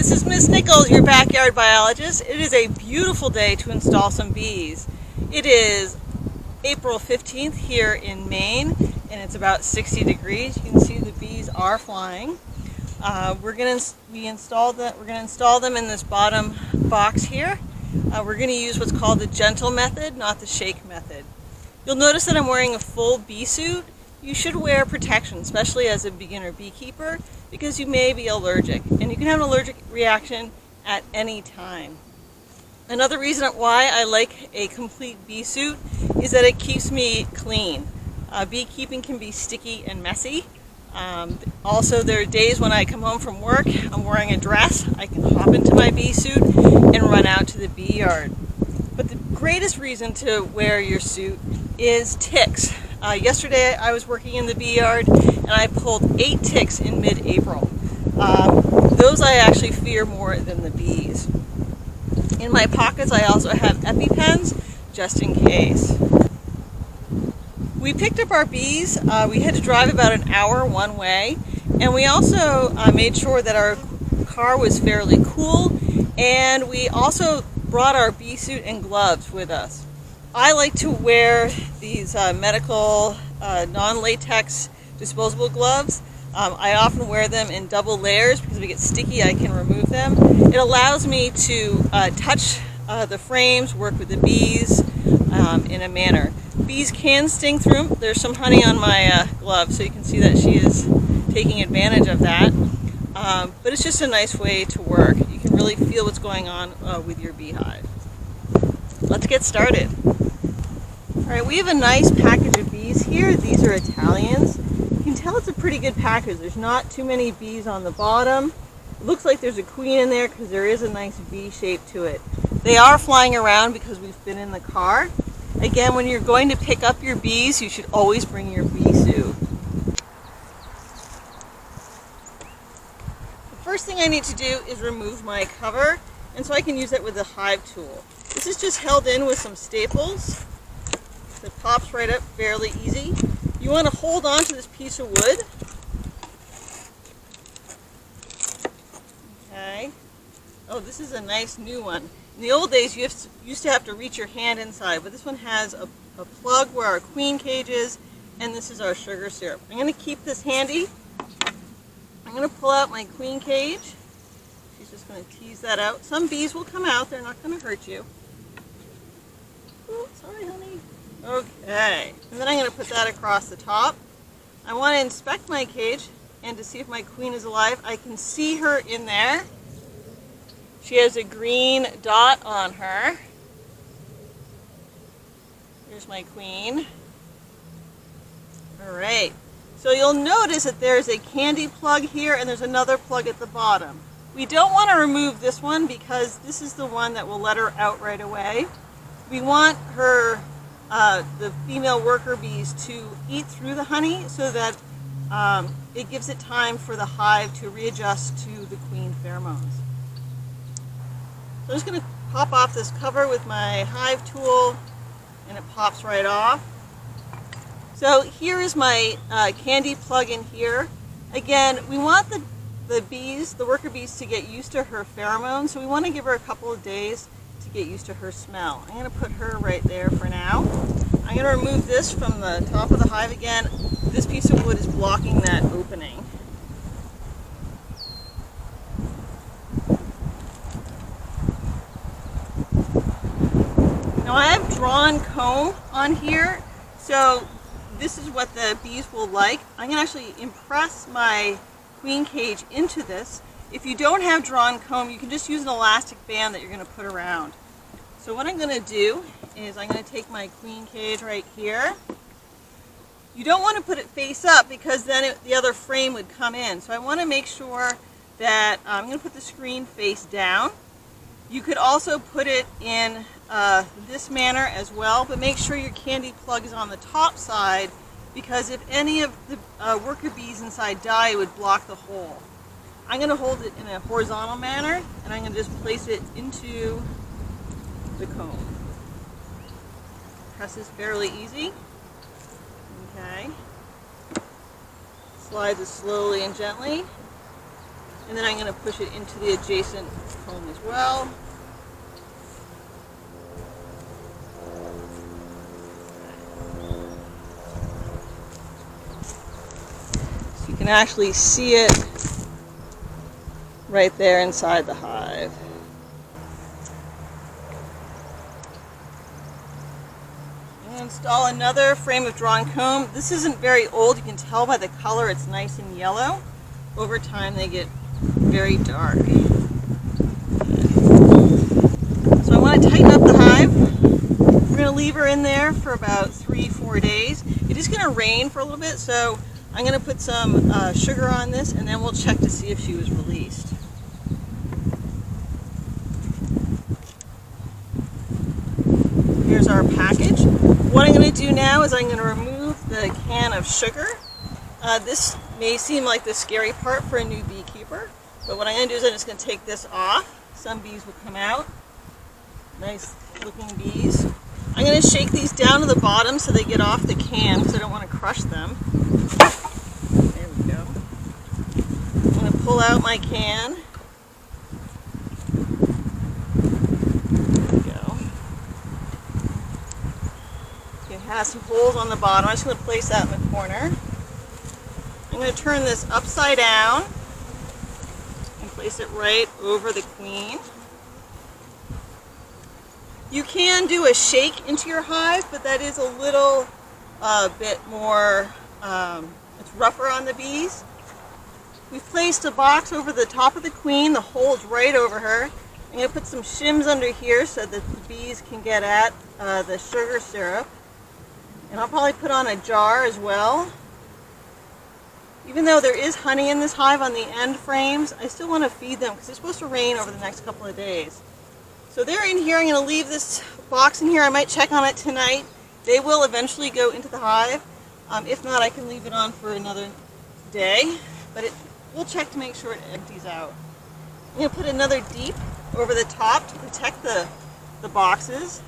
This is Miss Nichols, your backyard biologist. It is a beautiful day to install some bees. It is April 15th here in Maine, and it's about 60 degrees. You can see the bees are flying. We're going to install them in this bottom box here. We're going to use what's called the gentle method, not the shake method. You'll notice that I'm wearing a full bee suit. You should wear protection, especially as a beginner beekeeper, because you may be allergic, and you can have an allergic reaction at any time. Another reason why I like a complete bee suit is that it keeps me clean. Beekeeping can be sticky and messy. Also, there are days when I come home from work, I'm wearing a dress, I can hop into my bee suit and run out to the bee yard. But the greatest reason to wear your suit is ticks. Yesterday I was working in the bee yard and I pulled 8 ticks in mid-April. Those I actually fear more than the bees. In my pockets I also have EpiPens just in case. We picked up our bees. We had to drive about an hour one way, and we also made sure that our car was fairly cool, and we also brought our bee suit and gloves with us. I like to wear these medical non-latex disposable gloves. I often wear them in double layers because if they get sticky I can remove them. It allows me to touch the frames, work with the bees in a manner. Bees can sting through them. There's some honey on my glove, so you can see that she is taking advantage of that. But it's just a nice way to work. You can really feel what's going on with your beehive. Let's get started. Alright, we have a nice package of bees here. These are Italians. You can tell it's a pretty good package. There's not too many bees on the bottom. It looks like there's a queen in there because there is a nice V shape to it. They are flying around because we've been in the car. Again, when you're going to pick up your bees, you should always bring your bee suit. The first thing I need to do is remove my cover, and so I can use it with the hive tool. This is just held in with some staples. It pops right up fairly easy. You want to hold on to this piece of wood. Okay. Oh, this is a nice new one. In the old days, you used to have to reach your hand inside, but this one has a plug where our queen cage is, and this is our sugar syrup. I'm going to keep this handy. I'm going to pull out my queen cage. She's just going to tease that out. Some bees will come out. They're not going to hurt you. Oh, sorry, honey. Okay, and then I'm going to put that across the top. I want to inspect my cage and to see if my queen is alive. I can see her in there. She has a green dot on her. Here's my queen. Alright, so you'll notice that there's a candy plug here and there's another plug at the bottom. We don't want to remove this one because this is the one that will let her out right away. We want her the female worker bees to eat through the honey so that it gives it time for the hive to readjust to the queen pheromones. So I'm just going to pop off this cover with my hive tool, and it pops right off. So here is my candy plug in here. Again, we want the bees, the worker bees, to get used to her pheromones, so we want to give her a couple of days to get used to her smell. I'm going to put her right there for now. I'm going to remove this from the top of the hive again. This piece of wood is blocking that opening. Now I have drawn comb on here, so this is what the bees will like. I'm going to actually impress my queen cage into this. If you don't have drawn comb, you can just use an elastic band that you're going to put around. So what I'm going to do is I'm going to take my queen cage right here. You don't want to put it face up because then the other frame would come in. So I want to make sure that I'm going to put the screen face down. You could also put it in this manner as well, but make sure your candy plug is on the top side because if any of the worker bees inside die, it would block the hole. I'm going to hold it in a horizontal manner, and I'm going to just place it into the comb. Press is fairly easy. Okay. Slides it slowly and gently. And then I'm going to push it into the adjacent comb as well. So you can actually see it right there inside the hive. I'm going to install another frame of drawn comb. This isn't very old. You can tell by the color it's nice and yellow. Over time they get very dark. So I want to tighten up the hive. We're going to leave her in there for about 3-4 days. It is going to rain for a little bit, so I'm going to put some sugar on this and then we'll check to see if she was released. Here's our package. What I'm going to do now is I'm going to remove the can of sugar. This may seem like the scary part for a new beekeeper, but what I'm going to do is I'm just going to take this off. Some bees will come out. Nice looking bees. I'm going to shake these down to the bottom so they get off the can because I don't want to crush them. There we go. I'm going to pull out my can. There we go. It has some holes on the bottom. I'm just going to place that in the corner. I'm going to turn this upside down and place it right over the queen. You can do a shake into your hive, but that is a little bit more, it's rougher on the bees. We've placed a box over the top of the queen, the hole's right over her. I'm going to put some shims under here so that the bees can get at the sugar syrup. And I'll probably put on a jar as well. Even though there is honey in this hive on the end frames, I still want to feed them because it's supposed to rain over the next couple of days. So they're in here. I'm going to leave this box in here. I might check on it tonight. They will eventually go into the hive. If not, I can leave it on for another day. But we'll check to make sure it empties out. I'm going to put another deep over the top to protect the boxes.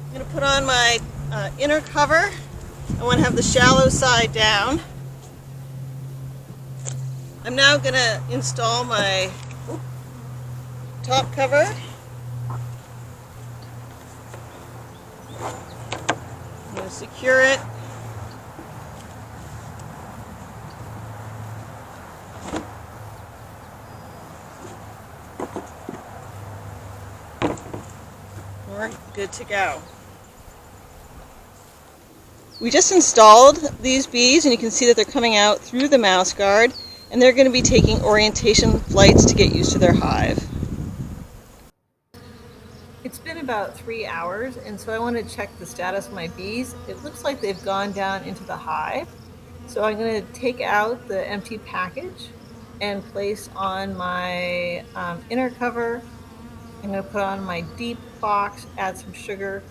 I'm going to put on my inner cover. I want to have the shallow side down. I'm now going to install my top cover. I'm going to secure it. We're good to go. We just installed these bees and you can see that they're coming out through the mouse guard and they're going to be taking orientation flights to get used to their hive. It's been about 3 hours and so I want to check the status of my bees. It looks like they've gone down into the hive. So I'm going to take out the empty package and place on my inner cover. I'm going to put on my deep box, add some sugar,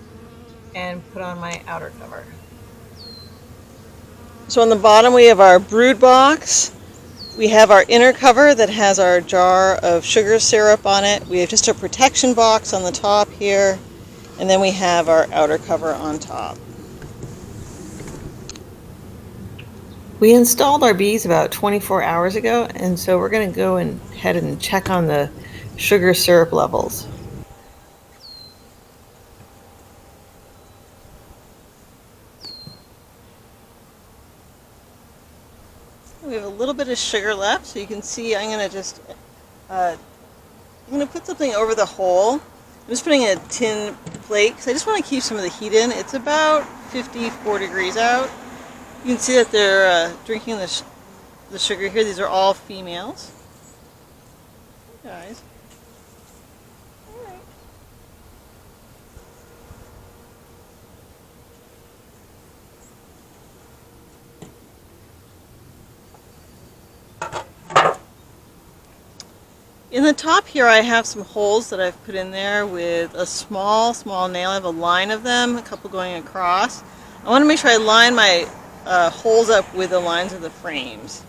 and put on my outer cover. So on the bottom we have our brood box. We have our inner cover that has our jar of sugar syrup on it. We have just a protection box on the top here. And then we have our outer cover on top. We installed our bees about 24 hours ago, and so we're going to go ahead and check on the sugar syrup levels. We have a little bit of sugar left, so you can see I'm going to just put something over the hole. I'm just putting a tin plate because I just want to keep some of the heat in. It's about 54 degrees out. You can see that they're drinking the sugar here. These are all females. Hey guys. All right. In the top here I have some holes that I've put in there with a small nail. I have a line of them, a couple going across. I want to make sure I line my holes up with the lines of the frames.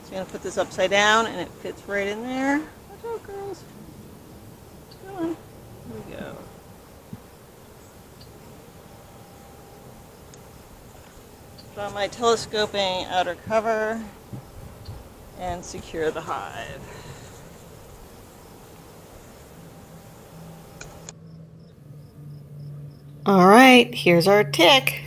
So I'm going to put this upside down and it fits right in there. Watch out, girls. Come on. Here we go. Put on my telescoping outer cover. and secure the hive. All right, here's our tick.